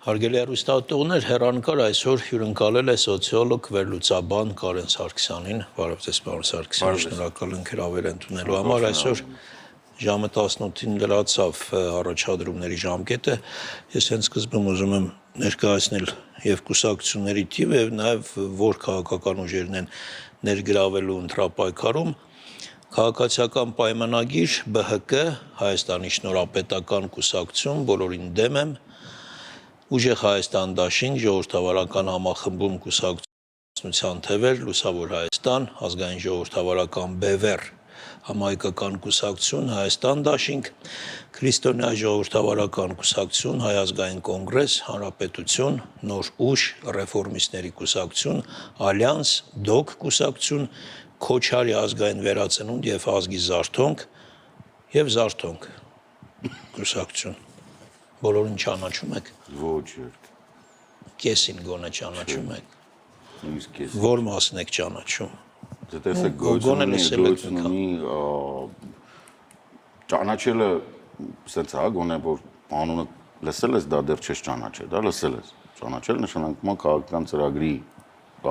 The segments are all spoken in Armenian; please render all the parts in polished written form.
Հարգելի հեռուստատողներ, հեռանկար այսօր հյուրընկալել է սոցիոլոգ վերլուծաբան Կարեն Սարգսյանին, բարև ձեզ, պարոն Սարգսյան, շնորհակալ ենք հրավեր ընդունելու համար։ Այսօր ժամը 18-ին լրացավ առաջադրումների ժամկետը։ Ես հենց սկզբում ուզում եմ ներկայացնել եւ կուսակցությունների թիվը եւ նաեւ որ քաղաքական ուժերն են ներգրավելու ընտրապայքարում։ Քաղաքացիական պայմանագիր ԲՀԿ Հայաստանի շնորհապետական կուսակցություն, բոլորին դեմ եմ։ Ուժեղ Հայաստան դաշինք, ժողովրդավարական համախմբում կուսակցության թևեր, Լուսավոր Հայաստան, ազգային ժողովրդավարական բևեռ, համահայկական կուսակցություն, Հայաստան դաշինք, քրիստոնյա ժողովրդավարական կուսակցություն, Հայ ազգային կոնգրես, Հանրապետություն, Նոր ուժ, ռեֆորմիստների կուսակցություն, Ալյանս, ԴՕԿ կուսակցություն, Քոչարի ազգային վերածնունդ եւ ազգի զարթոնք եւ զարթոնք կուսակցություն։ Բոլորին ճանաչում եք։ Ոչ երբ։ Կեսին գոնե ճանաչում եք։ Նույնիսկ կես։ Որ մասն եք ճանաչում։ Դե տեսեք գոյությունի ճանաչելը սենց է, գոնե որ անունը լսել ես, դա դեռ չես ճանաչել, դա լսել ես։ Ճանաչել նշանակում է քաղաքական ծրագրի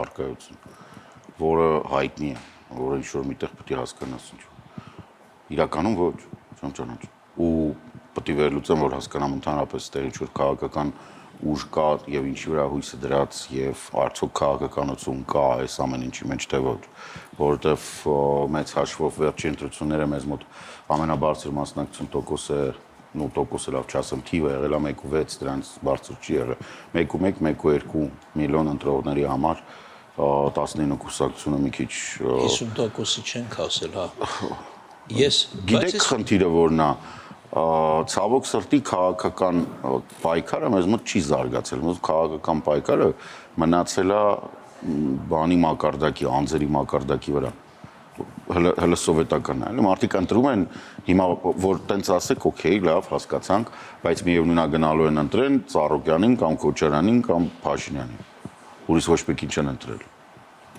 արկայություն, որը հայտնի է, որը ինչ-որ միտեղ պետք է հասկանաս ինչ։ Իրականում ոչ, չեմ ճանաչում։ Ու պետք է վերլուծեմ, որ հասկանամ ընդհանրապես դեռ ինչ-որ քաղաքական ուժ կա եւ ինչի վրա հույսը դրած եւ արդյոք քաղաքականություն կա այս ամեն ինչի մեջ թե ոչ, որովհետեւ մեծ հաշվով վերջին ընտրությունները մեզ մոտ ամենաբարձր մասնակցություն տոկոսը լավ չասեմ թիվը եղել է 1.6, դրանց բարձր չի եղել 1.1, 1.2 միլիոն ընտրողների համար 19 կուսակցությունը մի քիչ 50%-ը չենք ասել, հա։ Ես գիտեք խնդիրը որն է ցավոք սրտի քաղաքական պայքարը մեզ մոտ չի զարգացել, մեզ քաղաքական պայքարը մնացել է բանի մակարդակի, անձերի մակարդակի վրա, հələ սովետական է, էլի մարդիկ ընտրում են հիմա որ տենց ասեք, օքեյ, լավ, հասկացանք, բայց միևնույն է գնալու են ընտրեն Ծառուկյանին կամ Քոչարյանին կամ Փաշինյանին, ուրիշ ոչ մեկին չեն ընտրել,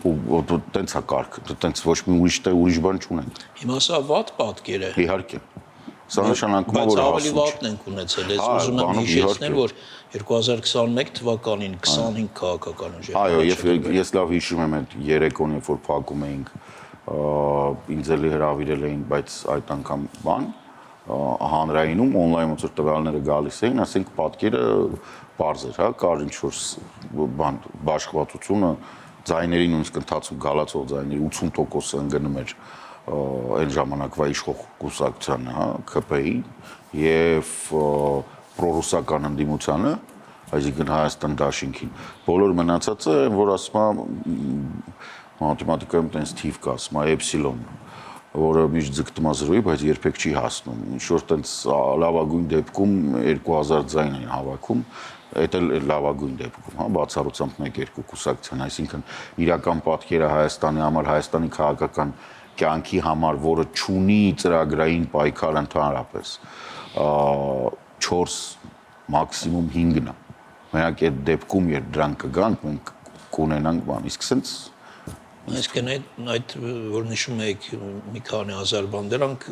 ու տենց է կարգը, տենց ոչ մի ուրիշ բան չունենք։ Հիմա սա վատ պատկեր է։ Իհարկե։ Սա նշանակում է, որ որ ավելի վատն ենք ունեցել, ես ուզում եմ հիշեցնել, որ 2021 թվականին 25 քաղաքական ուժեր։ Այո, ես լավ հիշում եմ այդ երեկոն, երբ որ փակում էինք, ինձ էլի հրավիրել էին, բայց այդ անգամ բան հանրայինում on-line ոնց որ տվյալները գալիս էին, ասենք պատկերը բարձ էր, հա, կար ինչ-որ բան բաշխվածությունը, ձայների նույնիսկ ընթացում գալացող ձայների 80%-ը ընկնում էր այն ժամանակվա իշխող կուսակցությանը, հա, ԿՊ-ի եւ պրոռուսական ընդդիմությանը, այսինքն Հայաստան դաշինքին։ Բոլոր մնացածը, որ ասում եմ մաթեմատիկայում տենց թիվ կա, ասում է էպսիլոն, որը միշտ ձգտում է 0-ի, բայց երբեք չի հասնում։ Ինչ որ տենց լավագույն դեպքում 2000 ձայն են հավաքում, այդ էլ լավագույն դեպքում, հա, բացառությամբ 1-2 կուսակցության, այսինքն իրական պատկերը Հայաստանի համար, Հայաստանի քաղաքական կյանքի համար, որը չունի ծրագրային պայքար ընդհանրապես 4 մաքսիմում 5-ն է։ Մենակ այդ դեպքում երբ դրանք կգան, մենք կունենանք բան, իսկ սենց Այսինքն այդ որ նշում եք մի քանի հազար բան, դրանք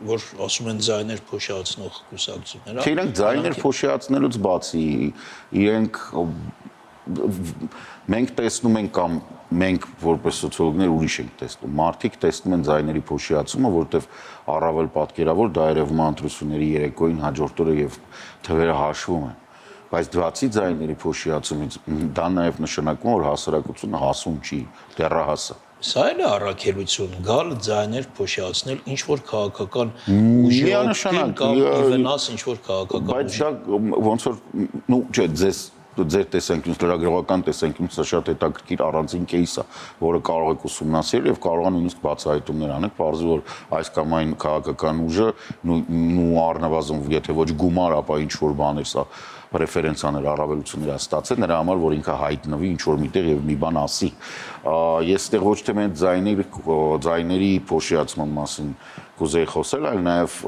որ ասում են ձայներ փոշիացնող կուսակցություններ, չէ, իրենք ձայներ փոշիացնելուց բացի, իրենք մենք տեսնում ենք կամ մենք որպես սոցիոլոգներ ուրիշ ենք տեսնում, մարդիկ տեսնում են ձայների փոշիացումը, որովհետև առավել պատկերավոր դա երևում է ընտրությունների երեկոյին հաջորդ օրը եւ թվերը հաշվում են, բայց բացի ձայների փոշիացումից դա նաեւ նշանակում է, որ հասարակությունը հասուն չի, դեռահաս է։ Սա էլ է առաքելություն, գալ ձայներ փոշիացնել ինչ որ քաղաքական ուժի կամ իվենաս ինչ որ քաղաքական ուժի։ Բայց դա ոնց որ, նու, չէ, ձեր տեսանկյունից, լրագրողական տեսանկյունից սա շատ հետաքրքիր առանձին կեյս է, որը կարող եք ուսումնասիրել եւ կարող եք նույնիսկ բացահայտումներ անել, բարձր որ այս կամ այն քաղաքական ուժը նու առնվազն եթե ոչ գումար, ապա ինչ որ բաներ սա ռեֆերենցաներ, առավելություններ ստացել նրա համար, որ ինքը հայտնվի ինչ որ միտեղ եւ մի բան ասի։ Ես այդտեղ ոչ թե մենք ձայների փոշիացման մասին կուզեի խոսել, այլ նաեւ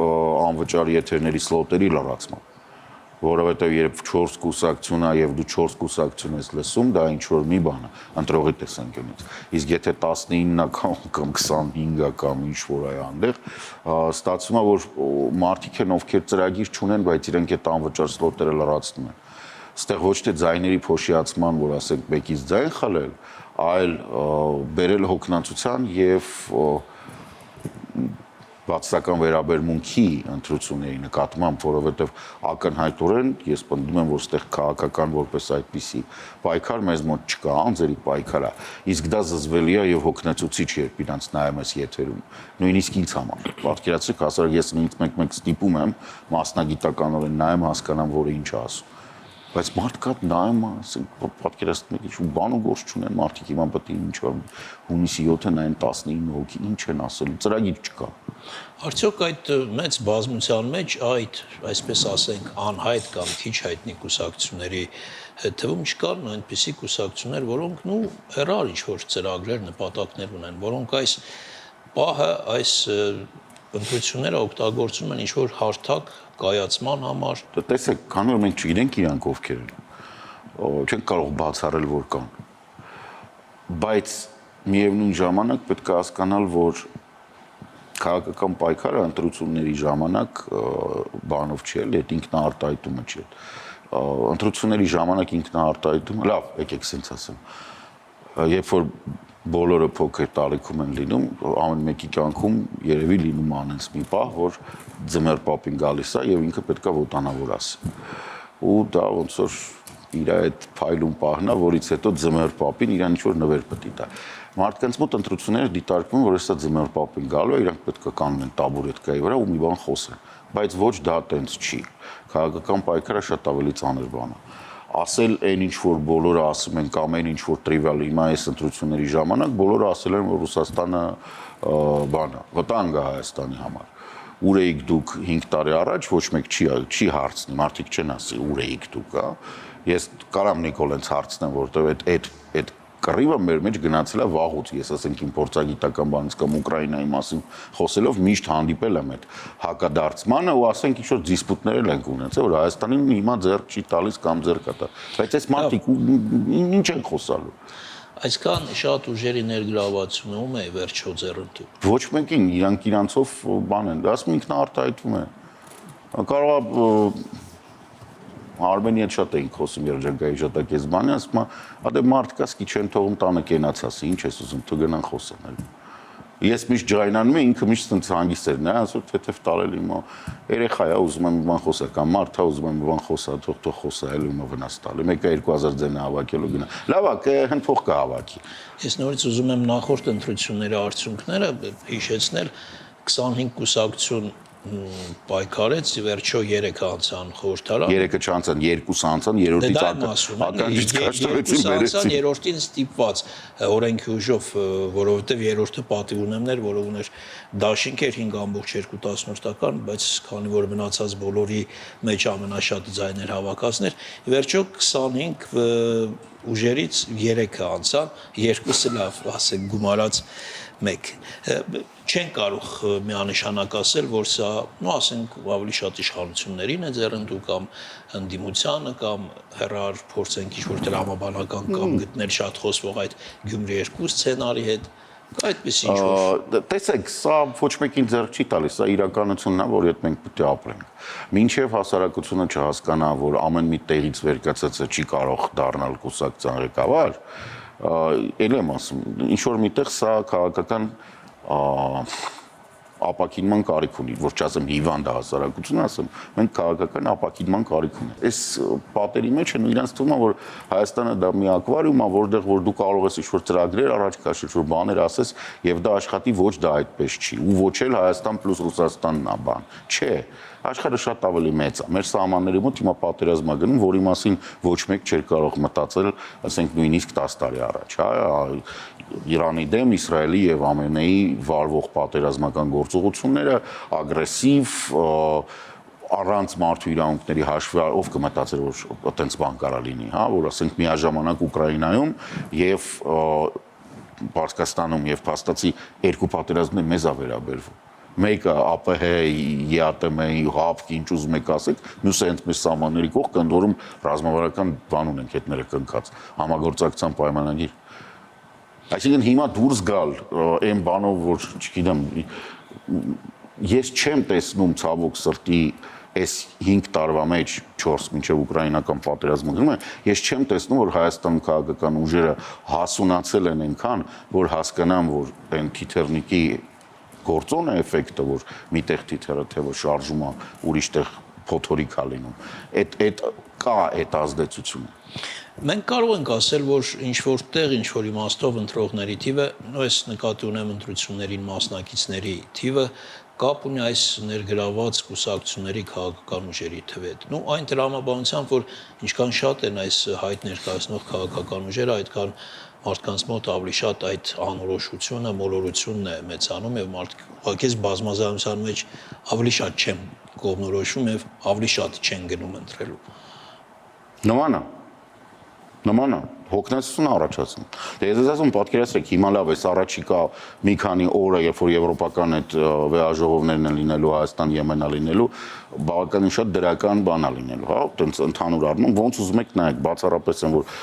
անվճար եթերների սլոտերի լրացման, որովհետեւ երբ 4 կուսակցություն է եւ դու 4 կուսակցություն ես լսում, դա ինչ որ մի բան է, ընտրողի տեսանկյունից։ Իսկ եթե 19-ը կամ 25-ը կամ ինչ որ այ այնտեղ, ստացվում է, որ մարդիկ են ովքեր ծրագիր չունեն, բայց իրենք այդ անվճար սլոտերը լրացնում են։ Ստեղ ոչ թե ձայների փոշիացման, որ ասենք մեկից ձայն խլել, այլ բերել հոգնածության եւ բացական վերաբերմունքի ընտրությունների նկատմամբ, որովհետև ակնհայտորեն ես պնդում եմ, որ ստեղ քաղաքական որպես այդպիսի պայքար մեզ մոտ չկա, անձերի պայքար է, իսկ դա զզվելի է եւ հոգնեցուցիչ, երբ իրանց նայում ես եթերում, նույնիսկ ինձ համար։ Պատկերացրեք, ասած ես ինձ մեկ ստիպում եմ մասնագիտականորեն նայեմ, հասկանամ, որը ինչ է ասում։ Բայց մարդկա նայում է, ասենք, պատկերացնում եք, բան ու գործ չունեն, մարդիկ հիմա պետք է ինչ որ հունիսի 7-ը նայեն 19 հոգի, ինչ են ասելու, ծրագիր չկա։ Արդյոք այդ մեծ բազմության մեջ այդ, այսպես ասենք, անհայտ կամ քիչ հայտնի կուսակցությունների թվում չկան այնպիսի կուսակցություններ, որոնք հեռար ինչ-որ ծրագրեր, նպատակներ ունեն, որոնք այս պահը, այս ընտրությունները օգտագործում են ինչ-որ հարթակ կայացման համար։ Տեսեք, քանի որ մենք չգիտենք իրանք ովքեր են, չենք կարող բացառել, որ կան։ Բայց միևնույն ժամանակ պետք է հասկանալ, որ քաղաքական պայքարը ընտրությունների ժամանակ բանով չի, այդ ինքնաարտահայտումը չի։ Ընտրությունների ժամանակ ինքնաարտահայտումը, լավ, եկեք սենց ասեմ։ Երբ որ բոլորը փոքր տարիքում են լինում, ամեն մեկի կյանքում երևի լինում անենց մի պահ, որ ձմեռ պապին գալիս է եւ ինքը պետքա ոտանավոր ասի։ Ու դա ոնց որ իր այդ փայլուն պահն է, որից հետո ձմեռ պապին իրան ինչ-որ նվեր պետք է տա։ Մարդկանց մոտ ընտրությունները դիտարկվում են, որ հեսա ձմեռ պապին գալու է, իրանք պետք է կանգնեն տաբուրետկայի վրա ու մի բան խոսեն։ Բայց ոչ դա տենց չի։ Քաղաքական պայքարը շատ ավելի ծանր բան է։ Ասել այն ինչ որ բոլորը ասում են կամ այն ինչ որ տրիվիալ հիմա այս ընտրությունների ժամանակ բոլորը ասել են որ Ռուսաստանը բան է, վտանգ է Հայաստանի համար։ Ուր էիք դուք 5 տարի առաջ ոչ մեկ չի հարցնի, մարդիկ չեն ասի ուր էիք դուք, հա։ Ես կարամ Նիկոլենց հարցնեմ, որովհետև այդ կռիվը մեր մեջ գնացել է վաղուց, ես ասենք իմ փորձագիտական բանից կամ Ուկրաինայի մասին խոսելով միշտ հանդիպել եմ այդ հակադարձմանը ու ասենք ինչ որ դիսպուտներ ենք ունեցել, որ Հայաստանին հիմա ձեռք չի տալիս կամ ձեռք է տա։ Բայց այս մարդիկ ինչ են խոսալու։ Այսքան շատ ուժերի ներգրավվածությունը ում է վերջո ձեռնտու։ Ոչ մեկին, իրանք իրանցով բան են, ասում ինքնաարտահայտվում է։ Կարող Արմենի հետ շատ էինք խոսում երջանկայի ժատակեզբանի, ասում է, դե մարդ կա, սկի չեն թողում տանը կենաց ասի, ինչ ես ուզում, թող գնան խոսեն էլ։ Ես միշտ ջայնանում եմ, ինքը միշտ ցած հանգիստ էր, նա ասում թեթև տալել իմա երեխա է, ուզում եմ բան խոսա, կամ մարդ է ուզում եմ բան խոսա, թող խոսա, էլ իմա վնաս տալի։ Մեկը 2000 ձենը հավաքելու գնա։ Լավ է, հենց փող կհավաքի։ Ես նորից ուզում եմ նախորդ ընտրությունների արդյունքները հիշեցնել 25 կուսակցություն պայքարեց, վերջո 3 անցան խորհրդարան։ 3-ը չանցան, 2 անցան, երրորդից ականջից կաշտվեցին վերեցին։ Երրորդին ստիպված օրենքի ուժով, որովհետև երրորդը պատիվ ունեմներ, որը ուներ դաշինք էր 5.2%, բայց քանի որ մնացած բոլորի մեջ ամենաշատ ձայներ հավաքածներ, վերջո 25 ուժերից 3-ը անցան, 2-ը լավ, ասենք գումարած 1 չեն կարող միանշանակ ասել, որ սա, ասենք, ավելի շատ իշխանություններին է ձեռնտու կամ ընդդիմությանը կամ հեռար փորձենք ինչ-որ տրամաբանական կամ գտնել շատ խոսվող այդ Գյումրի 2 սցենարի հետ, այդպես ինչ-որ։ Տեսեք, սա ոչ մեկին ձեռք չի տալիս, սա իրականությունն է, որ հետ մենք պետք է ապրենք։ Մինչև հասարակությունը չհասկանա, որ ամեն մի տեղից վեր կացածը չի կարող դառնալ կուսակցության ղեկավար, էլ եմ ասում, ինչ-որ միտեղ սա քաղաքական ապակինման կարիք ունի, որ չասեմ հիվանդ հասարակություն, ասեմ, մենք քաղաքական ապակինման կարիք ունենք։ Այս պատերի մեջ են իրենց թվում է, որ Հայաստանը դա մի ակվարիում է, որտեղ որ դու կարող ես ինչ-որ ծրագրեր առաջ քաշել, որ բաներ ասես, եւ դա աշխատի, ոչ դա այդպես չի, ու ոչ էլ Հայաստան պլյուս Ռուսաստանն է բան։ Չէ, աշխարհը շատ ավելի մեծ է։ Մեր սահմանների մոտ հիմա պատերազմ է գնում, որի մասին ոչ մեկ չէր կարող մտածել, ասենք նույնիսկ 10 տարի առաջ, հա, Իրանի դեմ Իսրայելի եւ ԱՄՆ-ի վարվող պատերազմական գործողությունները ագրեսիվ առանց մարդու իրավունքների հաշվի ով կմտածեր որ այդպես բան կարա լինի, հա, որ ասենք միաժամանակ Ուկրաինայում եւ Պարսկաստանում եւ փաստացի երկու պատերազմներ մեզ է վերաբերվում։ Մեկը ԱՊՀ, ԵԱՏՄ-ի հապկ ինչ ուզում եք ասեք, մյուսը հենց մեր սահմանների կողք ընդորում ռազմավարական բան ունենք հետները կնքած համագործակցության պայմանագիր։ Այսինքն հիմա դուրս գալ այն բանով, որ չգիտեմ, ես չեմ տեսնում ցավոք սրտի այս 5 տարվա մեջ 4 մինչև ուկրաինական պատերազմը գնում է, ես չեմ տեսնում, որ Հայաստանում քաղաքական ուժերը հասունացել են այնքան, որ հասկանան, որ այն թիթեռնիկի գործոնը էֆեկտը, որ միտեղ թիթեռը թեւը շարժում է, ուրիշ տեղ փոթորիկ է լինում, այդ կա այդ ազդեցությունը։ Մենք կարող ենք ասել, որ ինչ որ տեղ, ինչ որ իմաստով ընտրողների թիվը, այս նկատի ունեմ ընտրություններին մասնակիցների թիվը կապ ունի այս ներգրաված կուսակցությունների քաղաքական ուժերի թվի հետ։ Այն տրամաբանությամբ, որ ինչքան շատ են այս հայտ ներկայացնող քաղաքական ուժերը, այդքան մարդկանց մոտ ավելի շատ այդ անորոշությունը, մոլորությունն է մեծանում եւ մարդիկ ուղղակի բազմազանության մեջ ավելի շատ չեն կողմնորոշվում եւ ավելի շատ չեն գնում ընտրելու։ Նմանա, հոգնեցություն առաջացնում։ Դե ես ասում պատկերացրեք, հիմա լավ է, առաջիկա մի քանի օրը, երբ որ եվրոպական այդ վեաժողովներն են լինելու, Հայաստան, Եմենա լինելու, բավականին շատ դրական բան է լինելու, հա, այդպես ընդհանուր առմամբ, ոնց ուզում եք նայեք, բացառապես են որ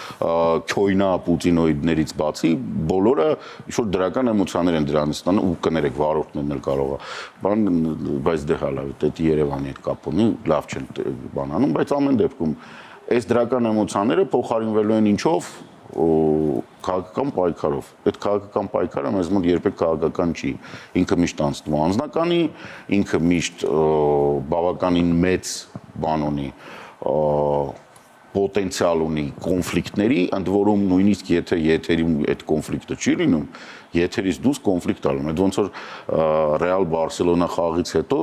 քյոյնա պուտինոիդներից բացի, բոլորը ինչ-որ դրական էմոցիաներ են դրանից ստանում ու կներեք վարորդներն էլ կարող է, բայց դե հալա, դա Երևանի հետ կապ ունի, լավ չեն բանանում, բայց ամեն դեպքում այս դրական էմոցիաները փոխարինվելու են ինչով քաղաքական պայքարով։ Այդ քաղաքական պայքարը մեզ մոտ երբեք քաղաքական չի։ Ինքը միշտ անցնում է անձնականի, ինքը միշտ բավականին մեծ բան ունի, պոտենցիալ ունի կոնֆլիկտների, ընդ որում նույնիսկ եթե եթերում այդ կոնֆլիկտը չի լինում, եթերից դուրս կոնֆլիկտ ալում։ Այդ ոնց որ Ռեալ Բարսելոնա խաղից հետո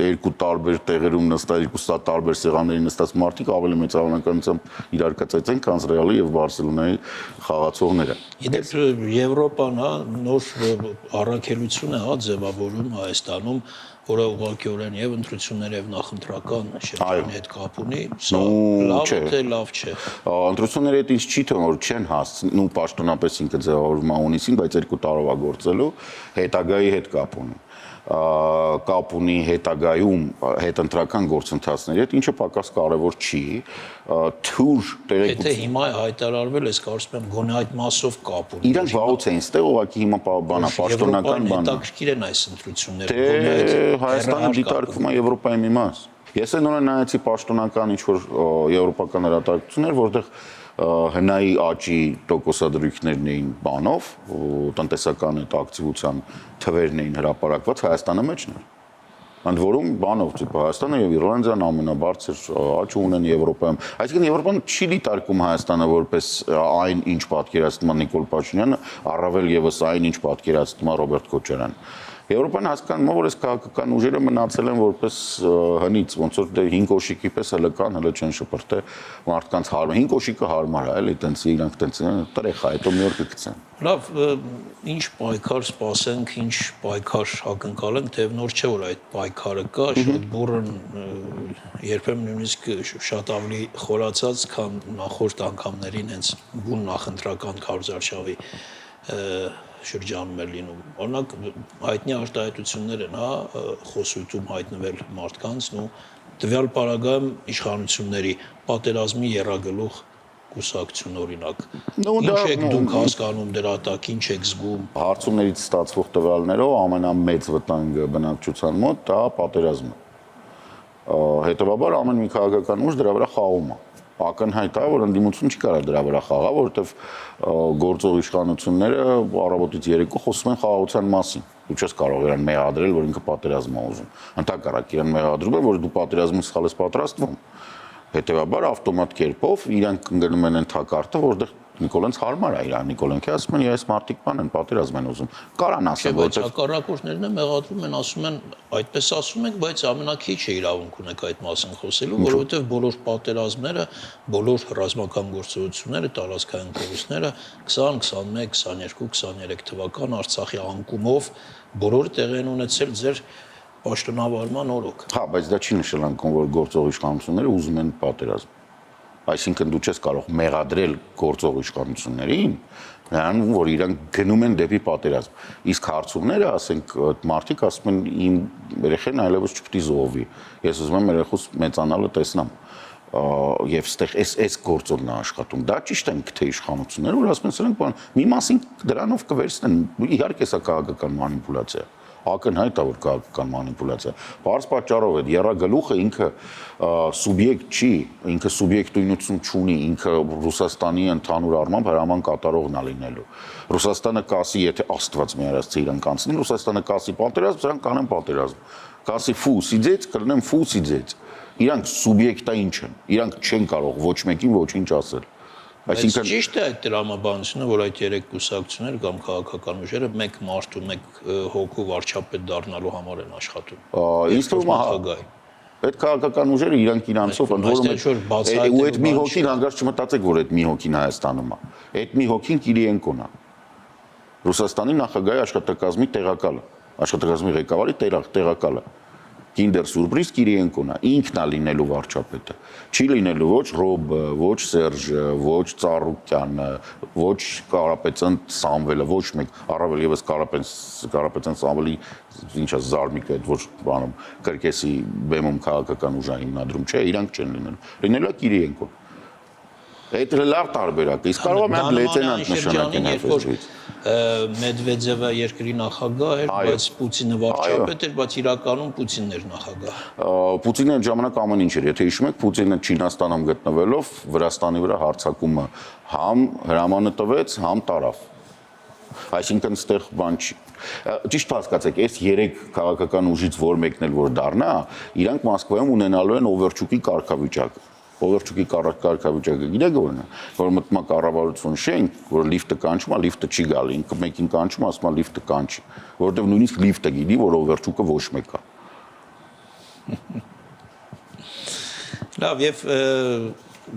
երկու տարբեր տեղերում նստած, երկու տարբեր սեղանների նստած մարդիկ ավելի մեծ հավանականությամբ իրար կծեցեն, քան Ռեալի եւ Բարսելոնայի խաղացողները։ Իդեպ Եվրոպան, նոր առաքելություն է, ձևավորում Հայաստանում, որը ուղղակիորեն եւ ընտրություններ եւ նախընտրական շրջանի հետ կապ ունի, սա լավ է թե լավ չէ։ Ընտրությունների հետ ինչ չի թվում, որ չեն հասցնում պաշտոնապես ինքը ձևավորում է ունիսին, բայց 2 տարով է գործելու, հետագայի հետ կապ ունի հետագայում հետընտրական գործընթացների հետ, ինչը պակաս կարևոր չի, թույլ տեղեկություն։ Եթե հիմա է հայտարարվել, ես կարծում եմ գոնե այդ մասով կապ ունի։ Իրանք վաղուց էին ստեղ, ուղղակի հիմա բանա պաշտոնական բան։ Հետաքրքիր են այս ընտրությունները։ Հայաստանը դիտարկվում է Եվրոպայի մի մաս։ Ես նորեն նայեցի պաշտոնական ինչ-որ եվրոպական հրատարակություններ, որտեղ հնայի աճի տոկոսադրույքներն էին բանով, տնտեսական այդ ակտիվության թվերն էին հրապարակված, Հայաստանը մեջն էր։ Ընդ որում բանով տիպը Հայաստանը եւ Իռլանդիան ամենաբարձր աճ ունեն Եվրոպայում։ Այսինքն Եվրոպան չի դիտարկում Հայաստանը որպես այն, ինչ պատկերացնում է Նիկոլ Փաշինյանը, առավել եւս այն, ինչ պատկերացնում է Ռոբերտ Քոչարյանը։ Եվրոպան հասկանում է, որ այս քաղաքական ուժերը մնացել են որպես հնից, ոնց որ դե 5 օշիկի պես հələ կան, հələ չեն շփրտե մարդկանց հարմար։ 5 օշիկը հարմար է, էլի, տենց իրանք տենց տրեխա, հետո մի օր կգցեն։ Լավ, ինչ պայքար սպասենք, ինչ պայքար ակնկալենք, թեև նոր չէ որ այդ պայքարը կա, շատ բուրըն, երբեմն նույնիսկ շատ ավելի խորացած, քան նախորդ անգամներին հենց բուն նախընտրական քարոզարշավի շրջանում է լինում։ Օրինակ հայտնի արտահայտություններ են, հա, խոսույթում հայտնվել մարդկանց, տվյալ պարագայում իշխանությունների պատերազմի եռագլուխ կուսակցություն օրինակ։ Ինչ եք դուք հասկանում դրա տակ, ինչ եք զգում։ Հարցումներից ստացվող տվյալներով ամենամեծ վտանգը բնակչության մոտ դա պատերազմն է։ Հետևաբար ամեն մի քաղաքական ուժ դրա վրա խաղում է։ Ակնհայտ է, որ ընդդիմություն չի կարող դրա վրա խաղալ, որովհետև գործող իշխանությունները առավոտից երեկո խոսում են խաղաղության մասին։ Դու չես կարող իրան մեղադրել, որ ինքը պատերազմ է ուզում։ Ընդհակառակ իրան մեղադրում է, որ դու պատերազմին սխալ ես պատրաստվում։ Հետևաբար ավտոմատ կերպով իրանք ընկնում են թակարդը, որտեղ Նիկոլենց հարմար է իրան, Նիկոլենքի ասում են, ես մարդիկ բան են, պատերազմ են ուզում։ Կարան ասեն, որտեղ հակառակորդներն են մեղադրում են, ասում են, այդպես ասում եք, բայց ամենակիչը իրավունք ունեք այդ մասին խոսելու, որովհետև բոլոր պատերազմները, բոլոր ռազմական գործողությունները, տարածքային կորուստները 20, 21, 22, 23 թվական Արցախի անկումով բոլորը տեղի են ունեցել ձեր պաշտոնավարման օրոք։ Հա, բայց դա չի նշանակում, որ գործող իշխանությունները ուզում են պատերազմ։ Այսինքն դու չես կարող մեղադրել գործող իշխանություններին, նրան որ իրանք գնում են դեպի պատերազմ։ Իսկ հարցումները, ասենք, մարդիկ ասում են իմ երեխան այլևս չպետք է զոհվի։ Ես ուզում եմ երեխուս մեծանալը տեսնամ։ Եվ ստեղ այս գործողն է աշխատում։ Դա ճիշտ են թե իշխանությունները, որ ասում են սրանք բան, մի մասին դրանով կվերցնեն։ Իհարկե սա քաղաքական մանիպուլյացիա է։ ակնհայտ է որ քաղաքական մանիպուլյացիա։ Բարձ պատճառով է եռագլուխը ինքը սուբյեկտ չի, ինքը սուբյեկտույնություն չունի, ինքը Ռուսաստանի ընդհանուր առմամբ հրաման կատարողն է լինելու։ Ռուսաստանը կասի, եթե Աստված մի արածը իրենք անցնեն, Ռուսաստանը կասի պատերազմ, սրանք կանեն պատերազմ։ Կասի ֆու սիձեց, կլինեն ֆու սիձեց։ Իրանք սուբյեկտային չեն, իրանք չեն կարող ոչ մեկին ոչինչ ասել։ Այսինքն ճիշտ է այդ տրամաբանությունը, որ այդ երեք կուսակցությունները կամ քաղաքական ուժերը մեկ մարդու, մեկ հոգու վարչապետ դառնալու համար են աշխատում։ Ինձ թվում է այդ քաղաքական ուժերը իրանք իրանցով ընդորում են ու այդ մի հոգին հանգարց չմտածեք, որ այդ մի հոգին Հայաստանում է։ Այդ մի հոգին Կիրիենկոն է։ Ռուսաստանի նախագահի աշխատակազմի տեղակալը, աշխատակազմի ղեկավարի տեղակալը։ Kinder Surprise Կիրիենկոն է, ինքն է լինելու վարչապետը։ Չի լինելու ոչ Ռոբը, ոչ Սերժը, ոչ Ծառուկյանը, ոչ Կարապետյան Սամվելը, ոչ մեկ, առավել եւս Կարապետյան Սամվելի ինչա զարմիկը այդ ոչ բանում կրկեսի բեմում քաղաքական ուժային հիմնադրում չէ, իրանք չեն լինելու։ Լինելու է Կիրիենկոն։ Այդ լավ տարբերակ է։ Իսկ կարող է մենք լեյտենանտ նշանակեն հայտնվից։ Մեդվեդևը երկրի նախագահ էր, բայց Պուտինը վարչապետ էր, բայց իրականում Պուտինն էր նախագահ։ Պուտինը այդ ժամանակ ամեն ինչ էր։ Եթե հիշում եք, Պուտինը Չինաստանում գտնվելով Վրաստանի վրա հարձակումը համ հրամանը տվեց, համ տարավ։ Այսինքն ստեղ բան չի։ Ճիշտ հասկացեք, այս 3 քաղաքական ուժից որ մեկն էլ որ դառնա, իրանք Մոսկվայում ունենալու են օվերչուկի կարգավիճակ։ Օվերչուկի կարգավիճակը գիտեք որն է, որ մտնում է կառավարություն շենք, որ լիֆտը կանչում է, լիֆտը չի գալի, ինքը մեկին կանչում է, ասում է լիֆտը կանչի, որովհետև նույնիսկ լիֆտը գիտի, որ օվերչուկը ոչ մեկ է։ Լավ, եւ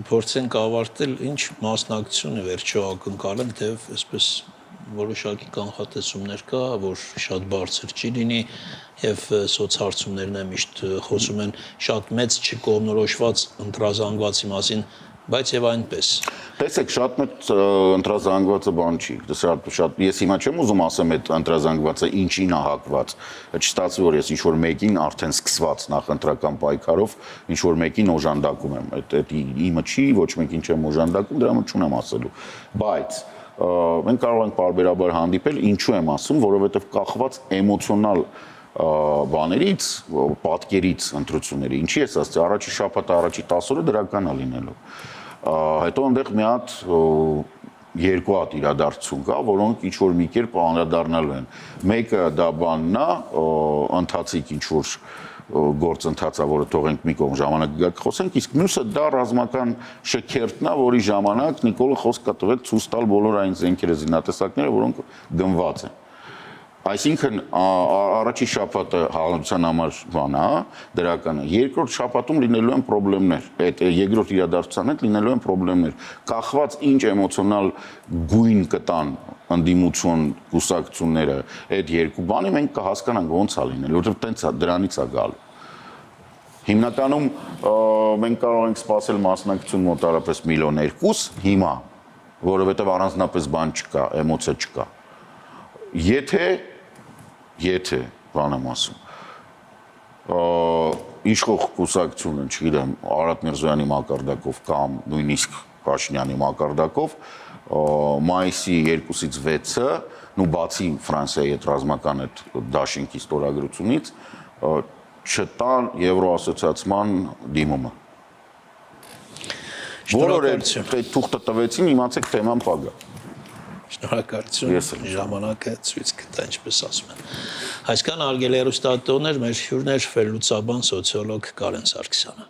փորձենք ավարտել ինչ մասնակցություն է վերջո ակնկալենք, թե այսպես որոշակի կանխատեսումներ կա, որ շատ բարձր չի լինի եւ սոցհարցումներն է միշտ խոսում են շատ մեծ չկողմնորոշված ընտրազանգվածի մասին, բայց եւ այնպես։ Տեսեք, շատ մեծ ընտրազանգվածը բան չի։ Շատ ես հիմա չեմ ուզում ասեմ այդ ընտրազանգվածը ինչին է հակված։ Չստացվի որ ես ինչ որ մեկին արդեն սկսված նախընտրական պայքարով ինչ որ մեկին օժանդակում եմ։ Այդ իմը չի, ոչ մեկին չեմ օժանդակում, դրա համար չունեմ ասելու։ Բայց մենք կարող ենք բարբերաբար հանդիպել, ինչու եմ ասում, որովհետև կախված էմոցիոնալ բաներից, պատկերից ընտրությունների։ Ինչի ես ասացի, առաջի շաբաթը, առաջի 10 օրը դրական է լինելու։ Հետո այնտեղ մի հատ երկու հատ իրադարձություն կա, որոնք ինչ որ մի կերպ անդրադառնալու են։ Մեկը դա բանն է, ընթացիկ ինչ որ գործընթացը, որը թողենք մի կողմ ժամանակ գա խոսենք, իսկ մյուսը դա ռազմական շքերթն է, որի ժամանակ Նիկոլը խոսք կա տվել ցույց տալ բոլոր այն զենքերը, զինատեսակները, որոնք գնված են։ Այսինքն առաջի շաբաթը հանրության համար բան է, դրական է։ Երկրորդ շաբաթում լինելու են խնդիրներ։ Այդ երկրորդ իրադարձության հետ լինելու են խնդիրներ։ Կախված ինչ էմոցիոնալ գույն կտան ընդդիմություն կուսակցությունները այդ երկու բանի մենք կհասկանանք ոնց է լինել, որովհետև տենց է դրանից է գալու։ Հիմնականում մենք կարող ենք սպասել մասնակցություն մոտարապես 1.2 միլիոն հիմա, որովհետև առանձնապես բան չկա, էմոցիա չկա։ Եթե բան եմ ասում, իշխող կուսակցությունը, չգիտեմ, Արարատ Միրզոյանի մակարդակով կամ նույնիսկ Փաշինյանի մակարդակով, մայիսի 2-ից 6-ը, նու բացի Ֆրանսիայի այդ ռազմական այդ դաշինքի ստորագրությունից, չտան Եվրոասոցիացիան դիմումը։ Բոլորը այդ թուղթը տվեցին, իմացեք թեման պագա։ Շնորհակալություն, ժամանակը ցույց կտա, ինչպես ասում են։ Այսքան արգել հեռուստատոներ, մեր հյուրն էր վերլուծաբան սոցիոլոգ Կարեն Սարգսյանը։